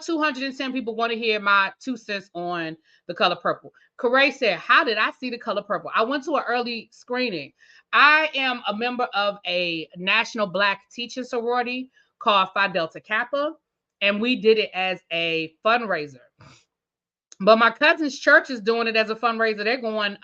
210 people want to hear my 2 cents on The Color Purple. Corey said, how did I see The Color Purple? I went to an early screening. I am a member of a national Black teaching sorority called Phi Delta Kappa, and we did it as a fundraiser. But my cousin's church is doing it as a fundraiser. They're going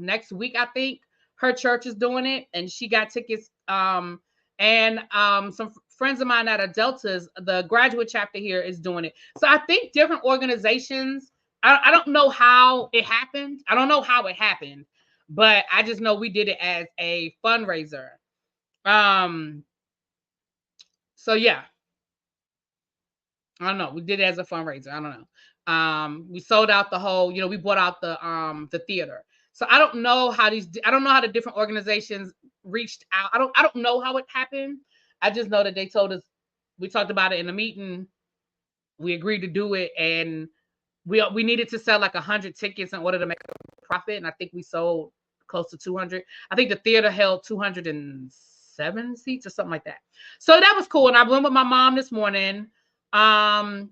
next week, I think. Her church is doing it, and she got tickets. And some friends of mine that are Deltas, the graduate chapter here is doing it. So I think different organizations. I don't know how it happened. I don't know how it happened, but I just know we did it as a fundraiser. So yeah, I don't know. We did it as a fundraiser. I don't know. We sold out the whole, we bought out the theater. So I don't know how the different organizations reached out. I don't know how it happened. I just know that they told us, we talked about it in a meeting. We agreed to do it, and we needed to sell like 100 tickets in order to make a profit. And I think we sold close to 200. I think the theater held 207 seats or something like that. So that was cool. And I went with my mom this morning. My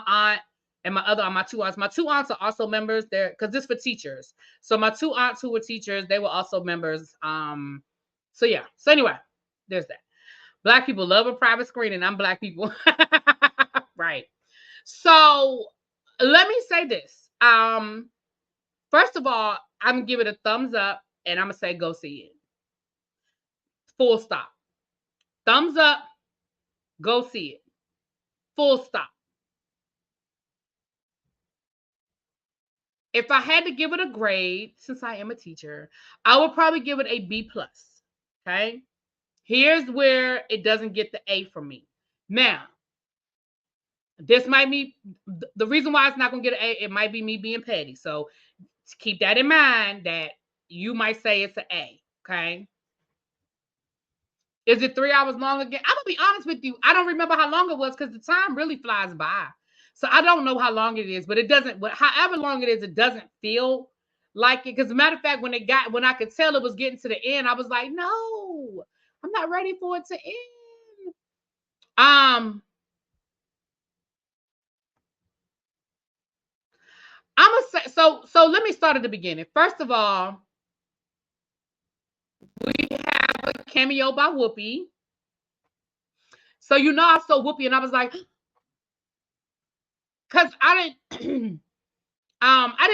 aunt, and my two aunts. My two aunts are also members there because this for teachers. So my two aunts who were teachers, they were also members. So yeah. So anyway, there's that. Black people love a private screening. I'm Black people. Right. So let me say this. First of all, I'm gonna give it a thumbs up, and I'm gonna say go see it. Full stop. Thumbs up. Go see it. Full stop. If I had to give it a grade, since I am a teacher, I would probably give it a B+. Okay. Here's where it doesn't get the A from me. Now, this might be the reason why it's not going to get an A. It might be me being petty. So keep that in mind that you might say it's an A. Okay. Is it 3 hours long again? I'm going to be honest with you. I don't remember how long it was because the time really flies by. So I don't know how long it is, but it doesn't, however long it is, it doesn't feel like it. Because as a matter of fact, when I could tell it was getting to the end, I was like, no, I'm not ready for it to end. I'm gonna say so let me start at the beginning. First of all, we have a cameo by Whoopi. So I saw Whoopi and I was like, because I didn't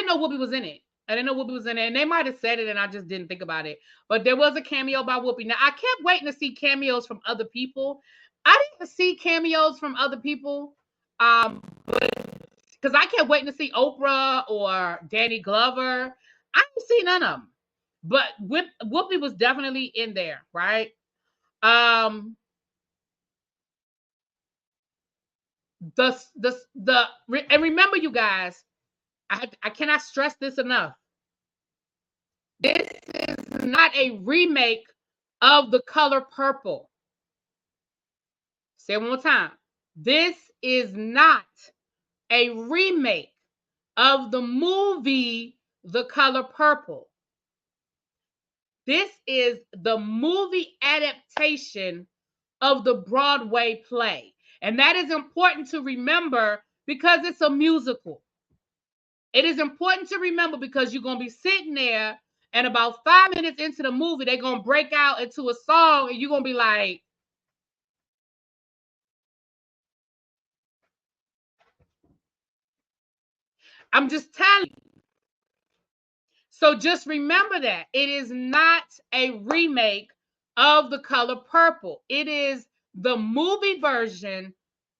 know Whoopi was in it. I didn't know Whoopi was in it, and they might have said it, and I just didn't think about it. But there was a cameo by Whoopi. Now I kept waiting to see cameos from other people. I didn't see cameos from other people, because I kept waiting to see Oprah or Danny Glover. I didn't see none of them, but Whoopi was definitely in there, right? And remember, you guys, I cannot stress this enough. This is not a remake of The Color Purple. Say it one more time. This is not a remake of the movie The Color Purple. This is the movie adaptation of the Broadway play. And that is important to remember because it's a musical. It is important to remember because you're going to be sitting there and about 5 minutes into the movie, they're going to break out into a song and you're going to be like, I'm just telling you. So just remember that it is not a remake of The Color Purple. It is the movie version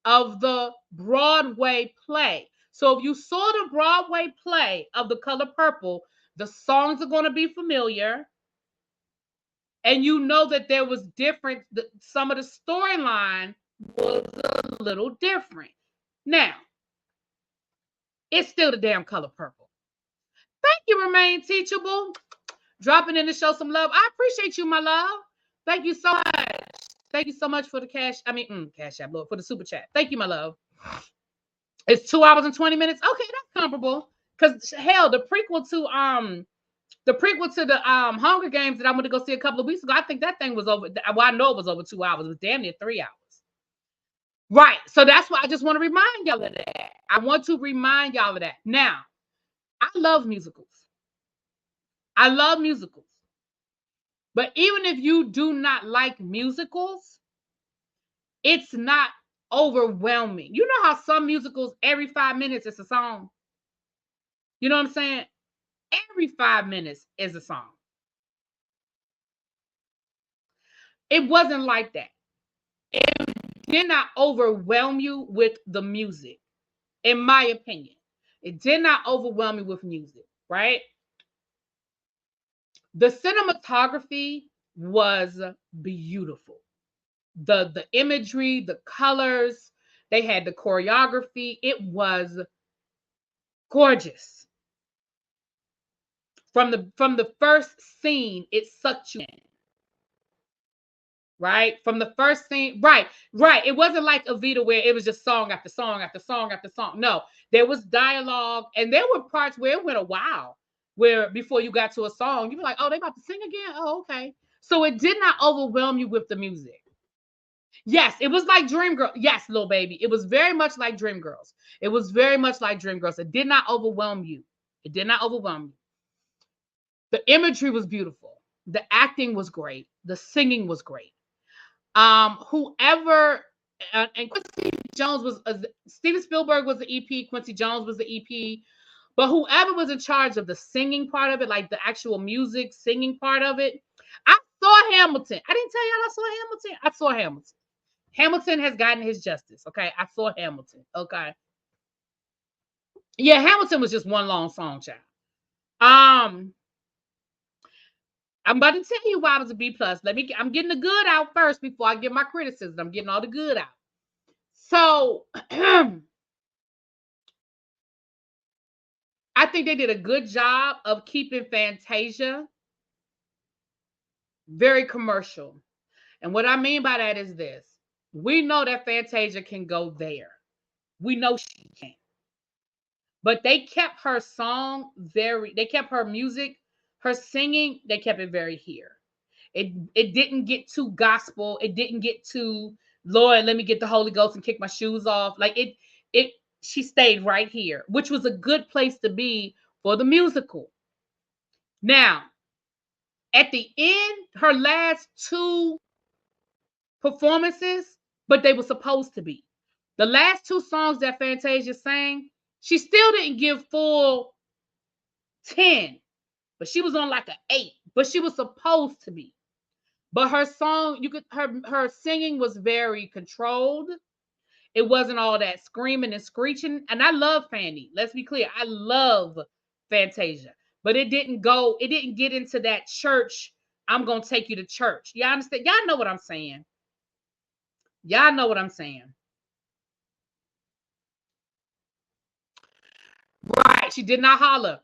of the Broadway play. So if you saw the Broadway play of The Color Purple, the songs are going to be familiar. And you know that there was different, some of the storyline was a little different. Now, it's still the damn Color Purple. Thank you, Remain Teachable. Dropping in to show some love. I appreciate you, my love. Thank you so much. Thank you so much for the cash app, Lord, for the super chat. Thank you, my love. It's 2 hours and 20 minutes. Okay, that's comparable. Because hell, the prequel to the Hunger Games that I went to go see a couple of weeks ago, I think that thing was over. Well, I know it was over 2 hours. It was damn near 3 hours. Right. So that's why I just want to remind y'all of that. I want to remind y'all of that. Now, I love musicals. I love musicals. But even if you do not like musicals, it's not overwhelming. You know how some musicals, every 5 minutes, it's a song? You know what I'm saying? Every 5 minutes is a song. It wasn't like that. It did not overwhelm you with the music, in my opinion. It did not overwhelm me with music, right? The cinematography was beautiful. The imagery, the colors, they had the choreography. It was gorgeous. From the first scene, it sucked you in. Right? From the first scene, right, right. It wasn't like Evita where it was just song after song after song after song. No, there was dialogue, and there were parts where it went a while where before you got to a song, you were like, oh, they about to sing again? Oh, okay. So it did not overwhelm you with the music. Yes, it was like Dreamgirls. Yes, little baby. It was very much like Dreamgirls. It was very much like Dreamgirls. It did not overwhelm you. It did not overwhelm you. The imagery was beautiful. The acting was great. The singing was great. Whoever and Quincy Jones was Steven Spielberg was the EP, Quincy Jones was the EP, but whoever was in charge of the singing part of it, like the actual music singing part of it, I saw Hamilton. I didn't tell y'all I saw Hamilton. I saw Hamilton. Hamilton has gotten his justice. Okay, I saw Hamilton. Okay, yeah, Hamilton was just one long song, child. Um, I'm about to tell you why it was a B plus. I'm getting the good out first before I get my criticism. I'm getting all the good out. So I think they did a good job of keeping Fantasia very commercial. And what I mean by that is this. We know that Fantasia can go there. We know she can. But they kept her they kept her music, her singing, they kept it very here. It didn't get too gospel. It didn't get too, Lord, let me get the Holy Ghost and kick my shoes off. Like it she stayed right here, which was a good place to be for the musical. Now, at the end, her last two performances, but they were supposed to be. The last two songs that Fantasia sang, she still didn't give full 10, but she was on like an 8, but she was supposed to be. But her song, her singing was very controlled. It wasn't all that screaming and screeching. And I love Fanny. Let's be clear. I love Fantasia. But it didn't get into that church. I'm gonna take you to church. Y'all understand? Y'all know what I'm saying. Y'all know what I'm saying. Right. She did not holler.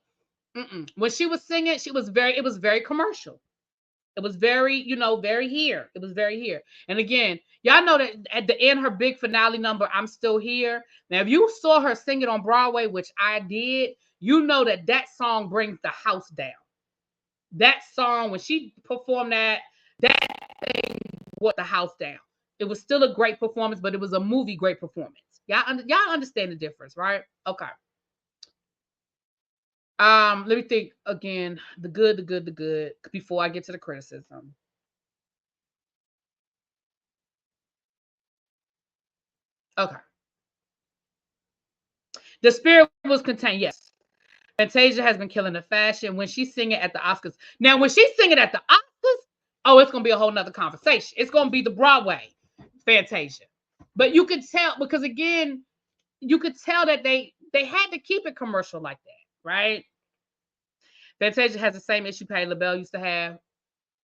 Mm-mm. When she was singing, it was very commercial. It was very, very here. It was very here. And again, y'all know that at the end, her big finale number, I'm Still Here. Now, if you saw her sing it on Broadway, which I did, you know that that song brings the house down. That song, when she performed that thing brought the house down. It was still a great performance, but it was a movie great performance. Y'all understand the difference, right? Okay. Let me think again. The good, the good, the good. Before I get to the criticism. Okay. The spirit was contained. Yes. Fantasia has been killing the fashion when she's singing at the Oscars. Now, when she's singing at the Oscars, oh, it's gonna be a whole nother conversation. It's gonna be the Broadway Fantasia. But you could tell because again, you could tell that they had to keep it commercial like that, right? Fantasia has the same issue Patti LaBelle used to have.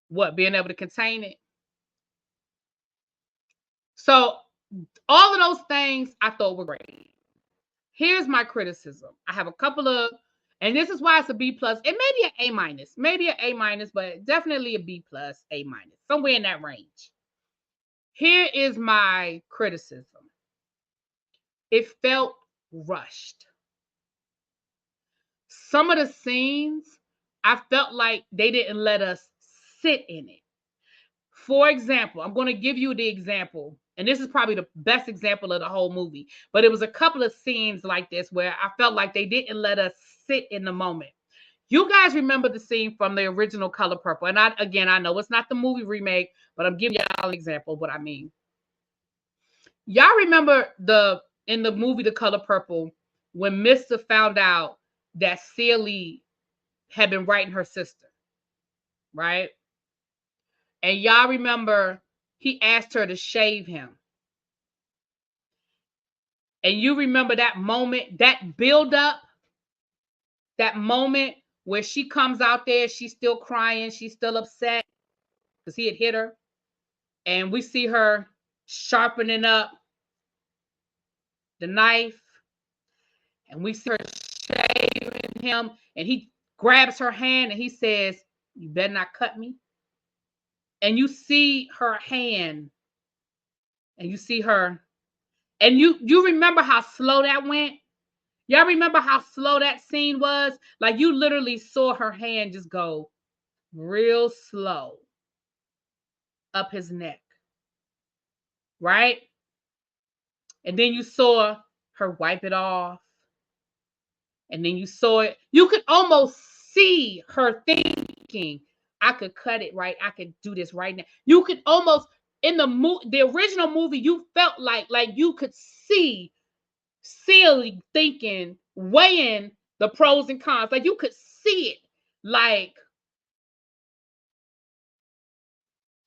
What, being able to contain it. So all of those things I thought were great. Here's my criticism. I have a couple of, and this is why it's a B plus. It may be an A minus, maybe an A minus, but definitely a B plus, A minus, somewhere in that range. Here is my criticism. It felt rushed. Some of the scenes, I felt like they didn't let us sit in it. For example, I'm going to give you the example And this is probably the best example of the whole movie. But it was a couple of scenes like this where I felt like they didn't let us sit in the moment. You guys remember the scene from the original Color Purple. And I know it's not the movie remake, but I'm giving y'all an example of what I mean. Y'all remember in the movie The Color Purple when Mr. found out that Celie had been writing her sister, right? And y'all remember he asked her to shave him. And you remember that moment, that build up, that moment where she comes out there, she's still crying, she's still upset because he had hit her. And we see her sharpening up the knife. And we see her shaving him. And he grabs her hand and he says, "You better not cut me." And you see her hand. And you see her. And you remember how slow that went? Y'all remember how slow that scene was? Like you literally saw her hand just go real slow up his neck, right? And then you saw her wipe it off. And then you saw it. You could almost see her thinking, I could cut it right. I could do this right now. You could almost, in the original movie, you felt like you could see Celie thinking, weighing the pros and cons. Like you could see it. Like,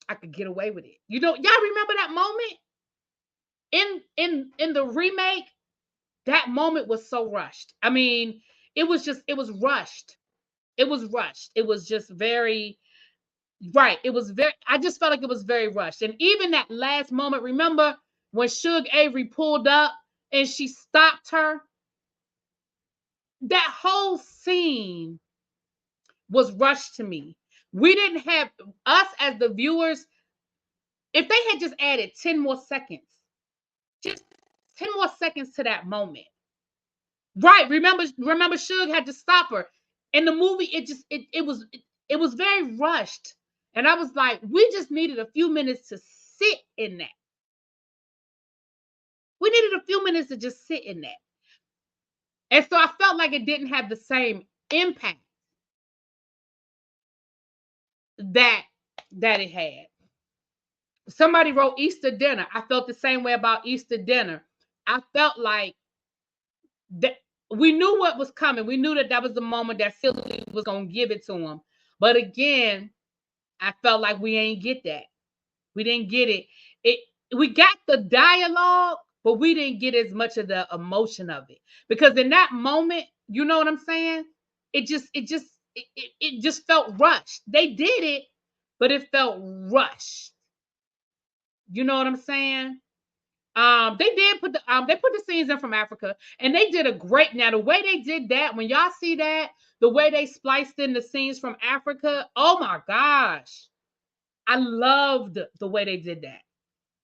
I could get away with it. You know, y'all remember that moment? In the remake, that moment was so rushed. I mean, it was rushed. It was rushed. It was just very right. It was very, I just felt like it was very rushed. And even that last moment, remember when Suge Avery pulled up and she stopped her? That whole scene was rushed to me. We didn't have, us as the viewers, if they had just added 10 more seconds, just 10 more seconds to that moment. Right. Remember Suge had to stop her. In the movie, it was very rushed. And I was like, we just needed a few minutes to sit in that. We needed a few minutes to just sit in that. And so I felt like it didn't have the same impact that it had. Somebody wrote Easter Dinner. I felt the same way about Easter Dinner. I felt like that we knew what was coming. We knew that was the moment that Celie was going to give it to him. But again, I felt like we ain't get that. We didn't get it. We got the dialogue, but we didn't get as much of the emotion of it. Because in that moment, you know what I'm saying? It just felt rushed. They did it, but it felt rushed. You know what I'm saying? They did put the scenes in from Africa, and they did a great. Now the way they did that, when y'all see that, the way they spliced in the scenes from Africa, oh my gosh, I loved the way they did that.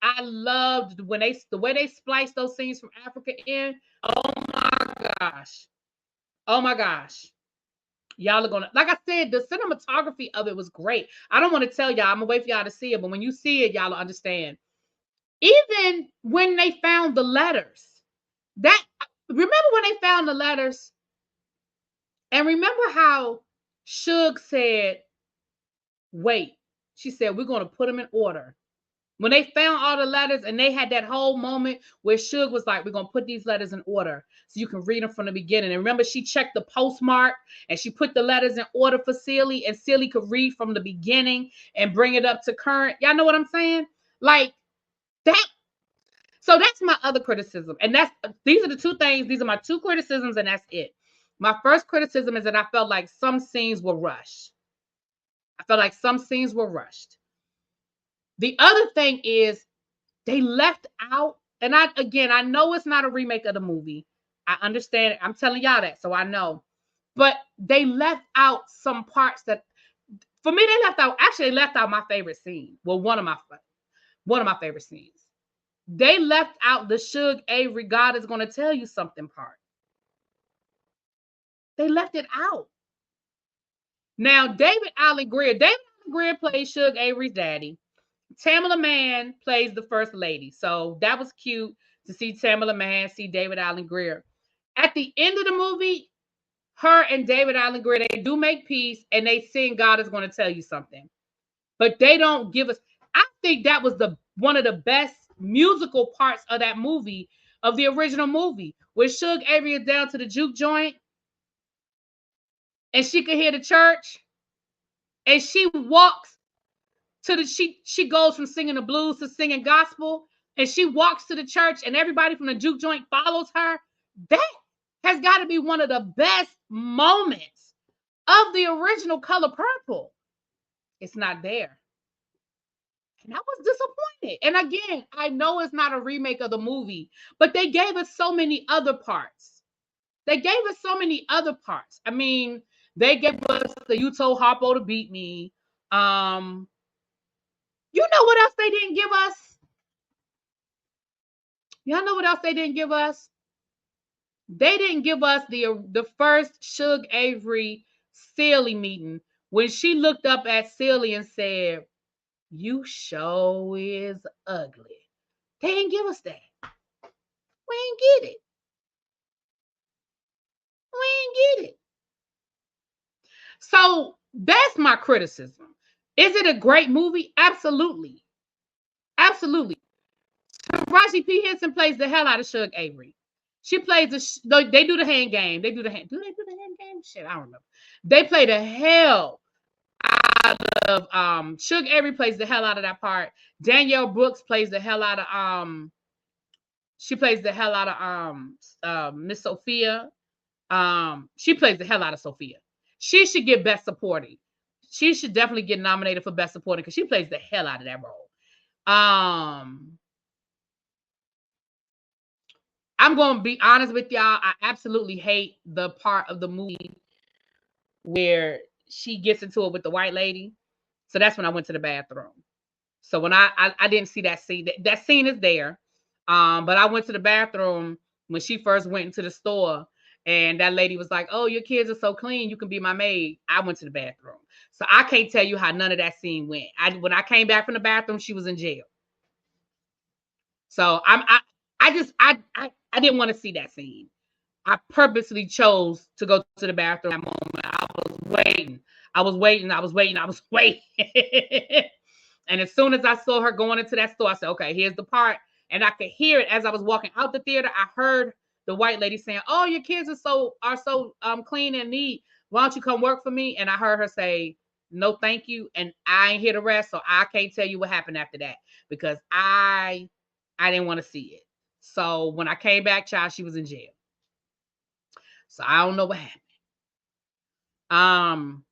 I loved the way they spliced those scenes from Africa in. Oh my gosh, oh my gosh. Y'all are gonna, like I said, the cinematography of it was great. I don't want to tell y'all. I'm gonna wait for y'all to see it, but when you see it, y'all will understand. Even when they found the letters, remember when they found the letters, and remember how Suge said, "Wait," she said, "We're gonna put them in order." When they found all the letters, and they had that whole moment where Suge was like, "We're gonna put these letters in order so you can read them from the beginning." And remember, she checked the postmark and she put the letters in order for Celie, and Celie could read from the beginning and bring it up to current. Y'all know what I'm saying? Like that. So that's my other criticism. And these are the two things. These are my two criticisms, and that's it. My first criticism is that I felt like some scenes were rushed. I felt like some scenes were rushed. The other thing is they left out, and I know it's not a remake of the movie. I understand it. I'm telling y'all that, so I know. But they left out some parts that, for me, they left out my favorite scene. Well, one of my favorite scenes. They left out the Suge Avery God is going to tell you something part. They left it out. Now, David Alan Grier plays Suge Avery's daddy. Tamala Mann plays the first lady. So that was cute to see Tamala Mann, see David Alan Grier. At the end of the movie, her and David Alan Grier, they do make peace and they sing God is going to tell you something. But they don't give us. I think that was the one of the best musical parts of that movie, of the original movie, where Suge Avery is down to the juke joint and she could hear the church and she walks to the she goes from singing the blues to singing gospel and she walks to the church and everybody from the juke joint follows her. That has got to be one of the best moments of the original Color Purple. It's not there. And I was disappointed. And again, I know it's not a remake of the movie, but they gave us so many other parts. They gave us so many other parts. I mean, they gave us the You Told Harpo to Beat Me. You know what else they didn't give us? Y'all know what else they didn't give us? They didn't give us the first Suge Avery Celie meeting when she looked up at Celie and said, "You show is ugly." They didn't give us that. We ain't get it. We ain't get it. So that's my criticism. Is it a great movie? Absolutely. Absolutely. Taraji P. Henson plays the hell out of Suge Avery. She plays they do the hand game. They do the hand. Do they do the hand game? Shit, I don't remember. They play the hell out of Suge Avery plays the hell out of that part. Danielle Brooks plays the hell out of she plays the hell out of Miss Sophia. She plays the hell out of Sophia. She should get best supporting. She should definitely get nominated for best supporting because she plays the hell out of that role. I'm going to be honest with y'all. I absolutely hate the part of the movie where she gets into it with the white lady. So that's when I went to the bathroom. So when I didn't see that scene, that scene is there. But I went to the bathroom when she first went into the store and that lady was like, "Oh, your kids are so clean. You can be my maid." I went to the bathroom. So I can't tell you how none of that scene went. When I came back from the bathroom, she was in jail. So I didn't want to see that scene. I purposely chose to go to the bathroom at that moment. I was waiting. I was waiting. I was waiting. I was waiting. And as soon as I saw her going into that store, I said, "Okay, here's the part." And I could hear it as I was walking out the theater. I heard the white lady saying, "Oh, your kids are so clean and neat. Why don't you come work for me?" And I heard her say, "No, thank you." And I ain't hear the rest, so I can't tell you what happened after that because I didn't want to see it. So when I came back, child, she was in jail. So I don't know what happened. Um,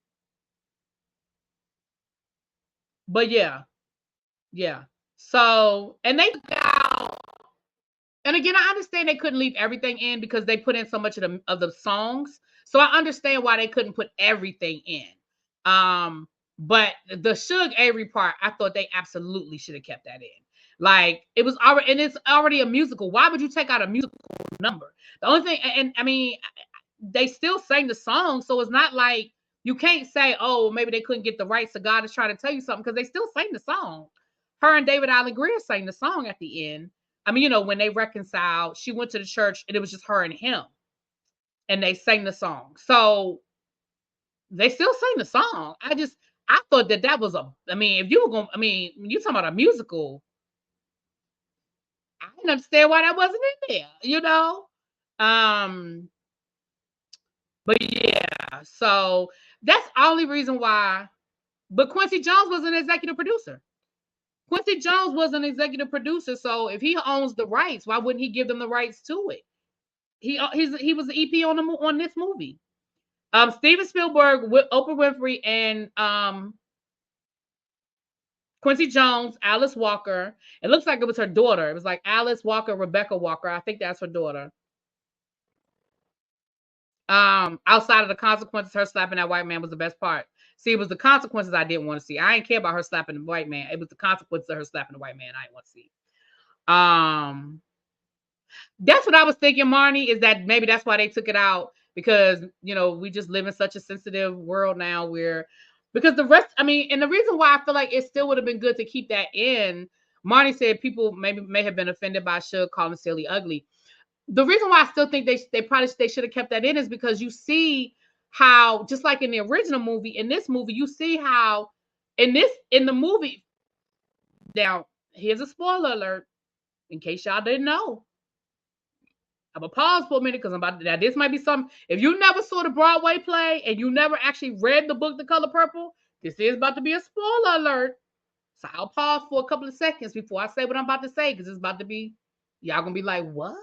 but yeah. So and they out, and again, I understand they couldn't leave everything in because they put in so much of the songs. So I understand why they couldn't put everything in. But the Suge Avery part, I thought they absolutely should have kept that in. Like it was already, and it's already a musical. Why would you take out a musical number? The only thing, and I mean, they still sang the song, so it's not like you can't say, "Oh, maybe they couldn't get the rights to God is trying to tell you something," because they still sang the song. Her and David Alan Grier sang the song at the end. I mean, when they reconciled, she went to the church and it was just her and him, and they sang the song. So they still sang the song. I thought that was I mean, if you were going, I mean, you talking about a musical, I didn't understand why that wasn't in there. Um, but yeah, so that's the only reason why. But Quincy Jones was an executive producer. Quincy Jones was an executive producer, so if he owns the rights, why wouldn't he give them the rights to it? He was the EP on this movie. Steven Spielberg, Oprah Winfrey, and Quincy Jones, Alice Walker. It looks like it was her daughter. It was like Alice Walker, Rebecca Walker. I think that's her daughter. Outside of the consequences, her slapping that white man was the best part. See, it was the consequences I didn't want to see. I didn't care about her slapping the white man. It was the consequences of her slapping the white man I didn't want to see. That's what I was thinking, Marnie, is that maybe that's why they took it out because we just live in such a sensitive world now where Because the rest, I mean, and the reason why I feel like it still would have been good to keep that in, Marnie said people maybe may have been offended by Suge calling Celie ugly. The reason why I still think they should have kept that in is because you see how, just like in the original movie, in this movie, you see how in the movie. Now, here's a spoiler alert in case y'all didn't know. I'm gonna pause for a minute because I'm about to. Now, this might be some. If you never saw the Broadway play and you never actually read the book, The Color Purple, this is about to be a spoiler alert. So I'll pause for a couple of seconds before I say what I'm about to say because it's about to be. Y'all gonna be like, what?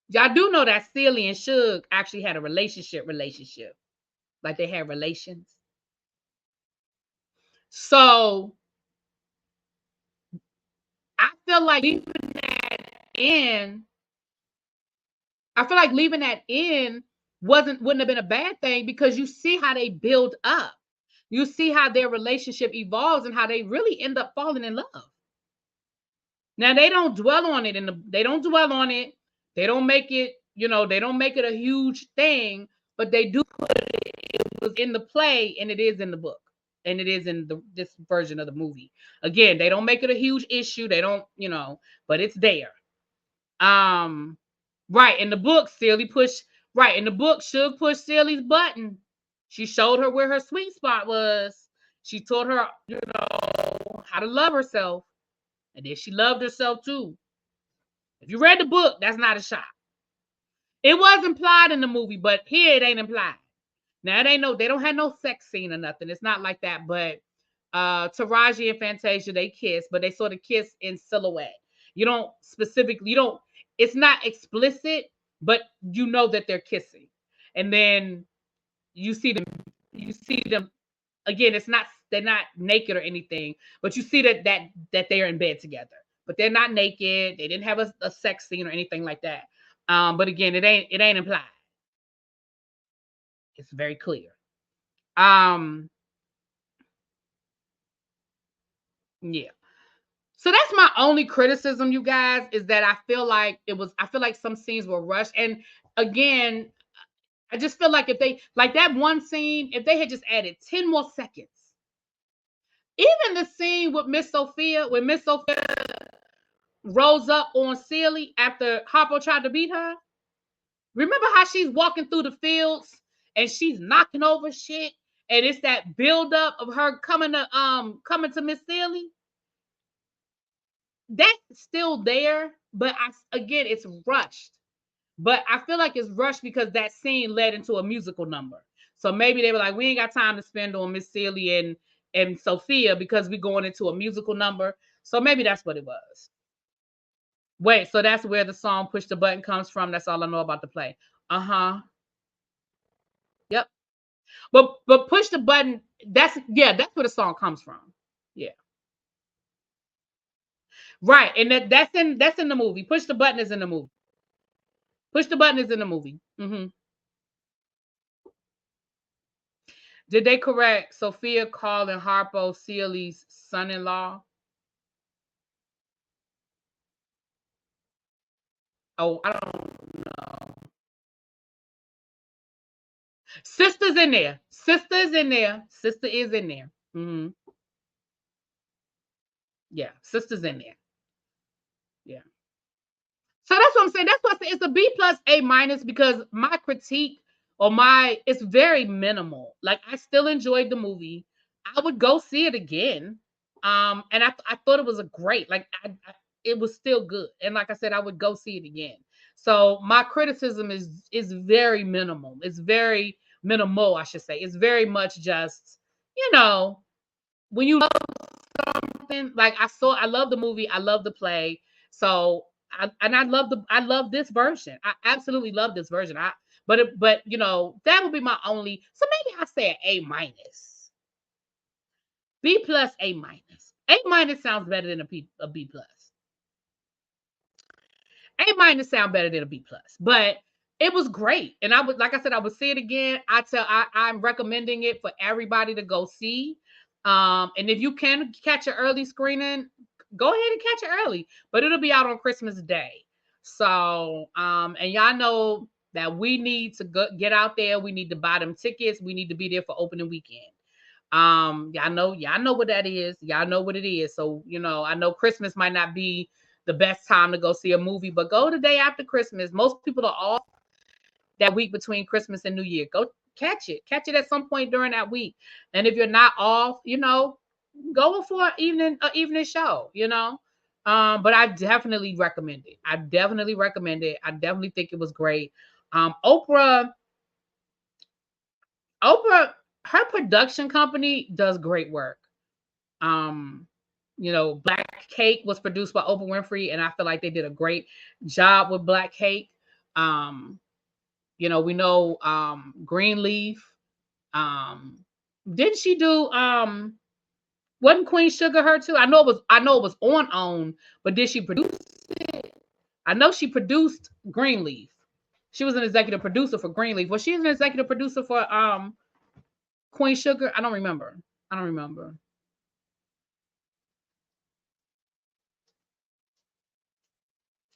Y'all do know that Celie and Suge actually had a relationship, like they had relations. So I feel like leaving that in. I feel like leaving that in wouldn't have been a bad thing because you see how they build up. You see how their relationship evolves and how they really end up falling in love. Now they don't dwell on it they don't dwell on it. They don't make it, they don't make it a huge thing, but they do put it was in the play and it is in the book. And it is in this version of the movie. Again, they don't make it a huge issue. They don't, but it's there. Right. In the book, in the book, Suge pushed Celie's button. She showed her where her sweet spot was. She taught her, how to love herself. And then she loved herself too. If you read the book, that's not a shock. It was implied in the movie, but here it ain't implied. Now they don't have no sex scene or nothing. It's not like that. But Taraji and Fantasia, they kiss, but they sort of kiss in silhouette. It's not explicit, but you know that they're kissing. And then you see them again, they're not naked or anything, but you see that they're in bed together. But they're not naked. They didn't have a sex scene or anything like that. But again, it ain't implied. It's very clear. Yeah. So that's my only criticism, you guys, is that I feel like some scenes were rushed. And again, I just feel like if they like that one scene, if they had just added 10 more seconds, even the scene with Miss Sophia, when Miss Sophia rose up on Celie after Harpo tried to beat her. Remember how she's walking through the fields and she's knocking over shit, and it's that buildup of her coming to Miss Celie. That's still there, but again, it's rushed. But I feel like it's rushed because that scene led into a musical number. So maybe they were like, we ain't got time to spend on Miss Celie and Sophia because we're going into a musical number. So maybe that's what it was. Wait, so that's where the song Push the Button comes from. That's all I know about the play. Uh-huh. Yep. But Push the Button, that's where the song comes from. Yeah. Right. And that's in the movie. Push the Button is in the movie. Push the Button is in the movie. Mm-hmm. Did they correct Sophia calling Harpo Celie's son-in-law? Oh, I don't know. Sister's in there. Sister is in there. Sister is in there. Mm-hmm. Yeah, sister's in there. Yeah. So that's what I'm saying. That's why I say it's a B plus A minus because my critique it's very minimal. Like I still enjoyed the movie. I would go see it again. And I thought it was a great, like it was still good. And like I said, I would go see it again. So my criticism is very minimal. It's very minimal, I should say. It's very much just, when you love something, like I love the movie, I love the play. So I love this version. I absolutely love this version. But that would be my only. So maybe I say an A minus, B plus, A minus. A minus sounds better than a B plus. A minus sound better than a B plus, but it was great. And I would, like I said, I would see it again. I'm recommending it for everybody to go see. And if you can catch an early screening, go ahead and catch it early, but it'll be out on Christmas Day. So, and y'all know that we need to get out there. We need to buy them tickets. We need to be there for opening weekend. Y'all know what that is. Y'all know what it is. So, I know Christmas might not be the best time to go see a movie, but go the day after Christmas. Most people are off that week between Christmas and New Year. Go catch it. Catch it at some point during that week. And if you're not off, go for an evening show, But I definitely recommend it. I definitely recommend it. I definitely think it was great. Oprah, her production company does great work. Black Cake was produced by Oprah Winfrey, and I feel like they did a great job with Black Cake. We know Greenleaf. Didn't she do wasn't Queen Sugar her too? I know it was on OWN, but did she produce it? I know she produced Greenleaf. She was an executive producer for Greenleaf. Was she an executive producer for Queen Sugar? I don't remember.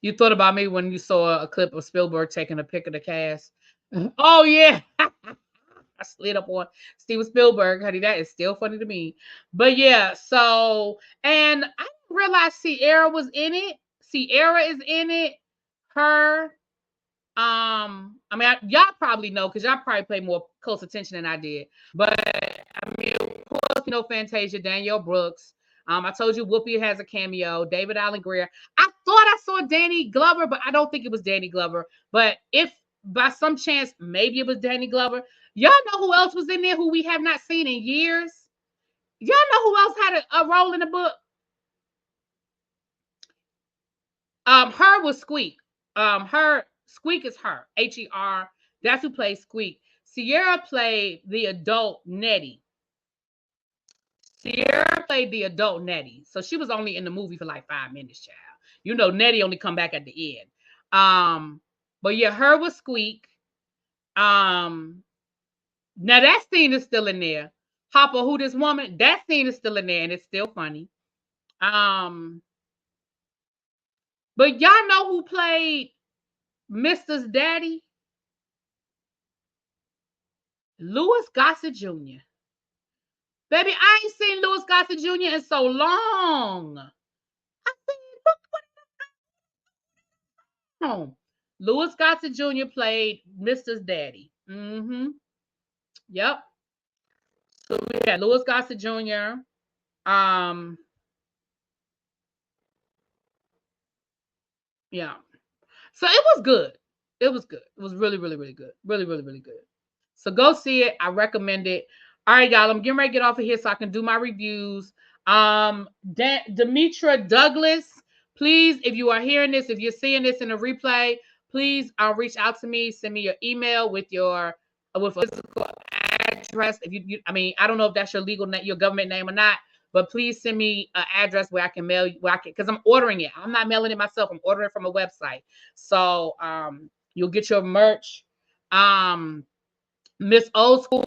You thought about me when you saw a clip of Spielberg taking a pic of the cast. Oh yeah. I slid up on Steven Spielberg, honey. That is still funny to me. But yeah, so and I didn't realize Ciara was in it. Ciara is in it. Her, y'all probably know because y'all probably pay more close attention than I did. But of course, Fantasia, Danielle Brooks. I told you Whoopi has a cameo. David Alan Grier. I thought I saw Danny Glover, but I don't think it was Danny Glover. But if by some chance maybe it was Danny Glover, y'all know who else was in there who we have not seen in years? Y'all know who else had a role in the book? Her was Squeak. Her Squeak is her. Her. That's who plays Squeak. Ciara played the adult Nettie. Ciara played the adult Nettie. So she was only in the movie for like 5 minutes, child. Nettie only come back at the end. But yeah, her was Squeak. Now that scene is still in there. Hopper, who this woman? That scene is still in there, and it's still funny. But y'all know who played Mister's daddy? Louis Gossett Jr. Baby, I ain't seen Louis Gossett Jr. in so long. I seen Louis Gossett Jr. played Mister's daddy. Yep. So we had Louis Gossett Jr. Yeah. So it was good. It was good. It was really, really, really good. Really, really, really good. So go see it. I recommend it. All right, y'all. I'm getting ready to get off of here so I can do my reviews. Demetra Douglas, please, if you are hearing this, if you're seeing this in a replay, please reach out to me. Send me your email with a physical address. I don't know if that's your legal name, your government name or not, but please send me an address where I can mail you, because I'm ordering it. I'm not mailing it myself. I'm ordering it from a website. So you'll get your merch. Miss Old School,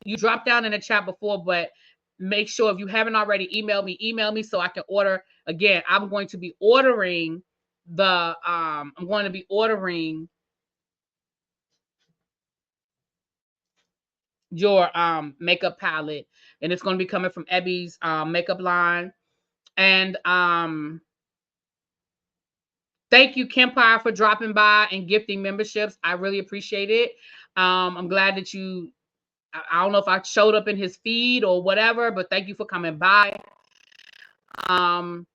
you dropped down in the chat before, but make sure if you haven't already email me so I can order. Again, I'm going to be ordering your makeup palette, and it's going to be coming from Ebby's makeup line. And thank you, Kempire, for dropping by and gifting memberships. I really appreciate it. I'm glad that I don't know if I showed up in his feed or whatever, but thank you for coming by. That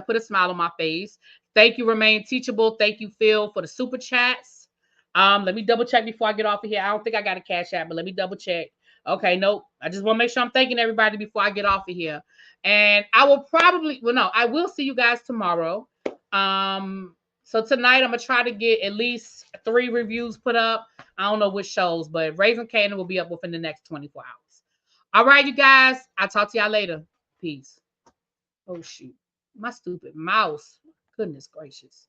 put a smile on my face. Thank you, Remain Teachable. Thank you, Phil, for the super chats. Let me double check before I get off of here. I don't think I got a cash app, but let me double check. Okay, nope. I just want to make sure I'm thanking everybody before I get off of here. And I will see you guys tomorrow. So tonight I'm gonna try to get at least 3 reviews put up. I don't know which shows, but Raising Kanan will be up within the next 24 hours. All right, you guys. I'll talk to y'all later. Peace. Oh shoot, my stupid mouse. Goodness gracious.